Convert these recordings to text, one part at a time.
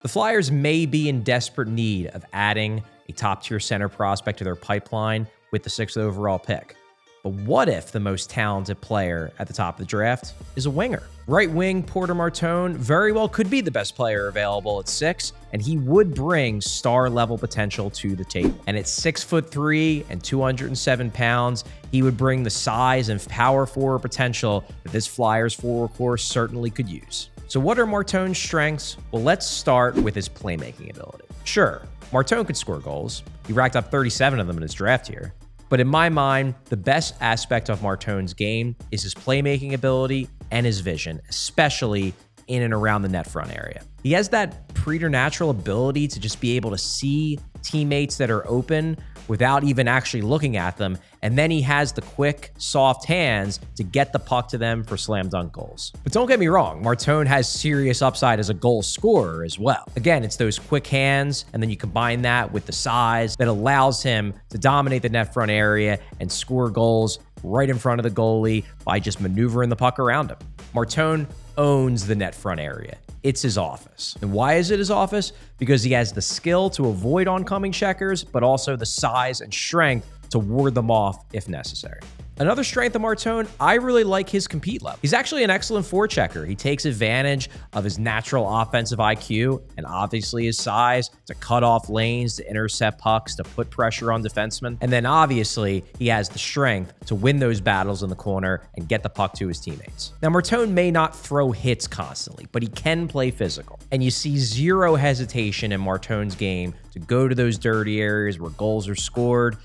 The Flyers may be in desperate need of adding a top-tier center prospect to their pipeline with the 6th overall pick. But what if the most talented player at the top of the draft is a winger? Right wing Porter Martone very well could be the best player available at 6, and he would bring star-level potential to the table. And at 6'3" and 207 pounds, he would bring the size and power forward potential that this Flyers forward core certainly could use. So what are Martone's strengths? Well, let's start with his playmaking ability. Sure, Martone could score goals. He racked up 37 of them in his draft year. But in my mind, the best aspect of Martone's game is his playmaking ability and his vision, especially in and around the net front area. He has that preternatural ability to just be able to see teammates that are open without even actually looking at them. And then he has the quick, soft hands to get the puck to them for slam dunk goals. But don't get me wrong, Martone has serious upside as a goal scorer as well. Again, it's those quick hands, and then you combine that with the size that allows him to dominate the net front area and score goals right in front of the goalie by just maneuvering the puck around him. Martone owns the net front area. It's his office. And why is it his office? Because he has the skill to avoid oncoming checkers, but also the size and strength to ward them off if necessary. Another strength of Martone, I really like his compete level. He's actually an excellent forechecker. He takes advantage of his natural offensive IQ and obviously his size to cut off lanes, to intercept pucks, to put pressure on defensemen. And then obviously he has the strength to win those battles in the corner and get the puck to his teammates. Now Martone may not throw hits constantly, but he can play physical. And you see zero hesitation in Martone's game to go to those dirty areas where goals are scored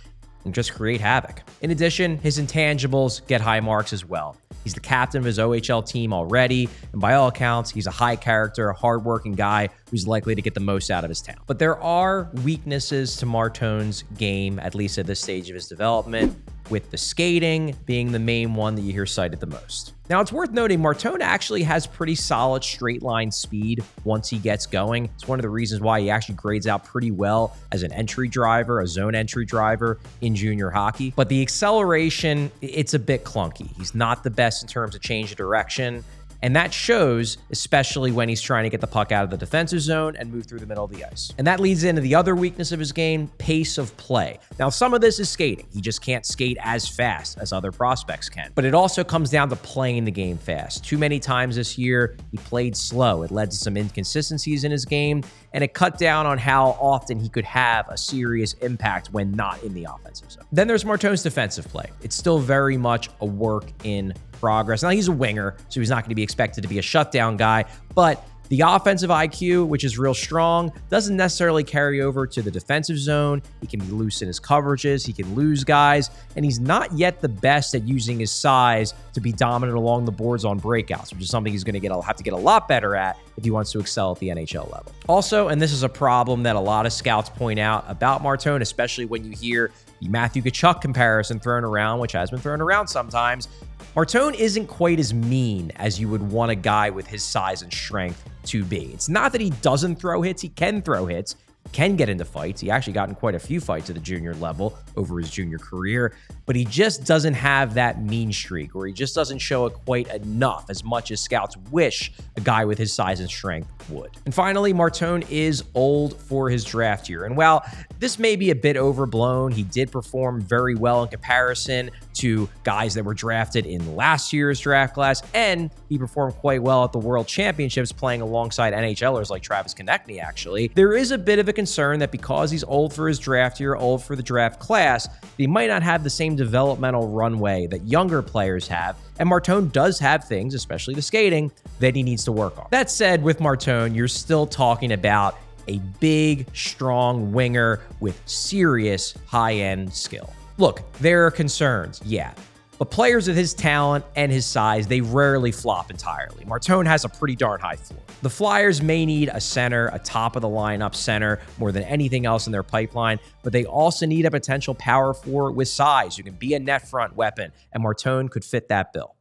and just create havoc. In addition, his intangibles get high marks as well. He's the captain of his OHL team already, and by all accounts, he's a high character, hardworking guy who's likely to get the most out of his talent. But there are weaknesses to Martone's game, at least at this stage of his development, with the skating being the main one that you hear cited the most. Now, it's worth noting Martone actually has pretty solid straight line speed once he gets going. It's one of the reasons why he actually grades out pretty well as an entry driver, a zone entry driver in junior hockey. But the acceleration, it's a bit clunky. He's not the best in terms of change of direction. And that shows, especially when he's trying to get the puck out of the defensive zone and move through the middle of the ice. And that leads into the other weakness of his game, pace of play. Now, some of this is skating. He just can't skate as fast as other prospects can. But it also comes down to playing the game fast. Too many times this year, he played slow. It led to some inconsistencies in his game, and it cut down on how often he could have a serious impact when not in the offensive zone. Then there's Martone's defensive play. It's still very much a work in progress. Now, he's a winger, so he's not going to be expected to be a shutdown guy, but the offensive IQ, which is real strong, doesn't necessarily carry over to the defensive zone. He can be loose in his coverages. He can lose guys, and he's not yet the best at using his size to be dominant along the boards on breakouts, which is something he's going to have to get a lot better at if he wants to excel at the NHL level. Also, and this is a problem that a lot of scouts point out about Martone, especially when you hear the Matthew Tkachuk comparison thrown around, which has been thrown around sometimes, Martone isn't quite as mean as you would want a guy with his size and strength to be. It's not that he doesn't throw hits. He can throw hits, can get into fights. He actually got in quite a few fights at the junior level over his junior career, but he just doesn't have that mean streak, or he just doesn't show it quite enough, as much as scouts wish a guy with his size and strength would. And finally, Martone is old for his draft year. And while this may be a bit overblown, he did perform very well in comparison to guys that were drafted in last year's draft class, and he performed quite well at the World Championships playing alongside NHLers like Travis Konechny, actually. There is a bit of a concern that because he's old for his draft year, old for the draft class, he might not have the same developmental runway that younger players have, and Martone does have things, especially the skating, that he needs to work on. That said, with Martone, you're still talking about a big, strong winger with serious high-end skill. Look, there are concerns, yeah, but players with his talent and his size, they rarely flop entirely. Martone has a pretty darn high floor. The Flyers may need a center, a top-of-the-lineup center, more than anything else in their pipeline, but they also need a potential power forward with size who can be a net front weapon, and Martone could fit that bill.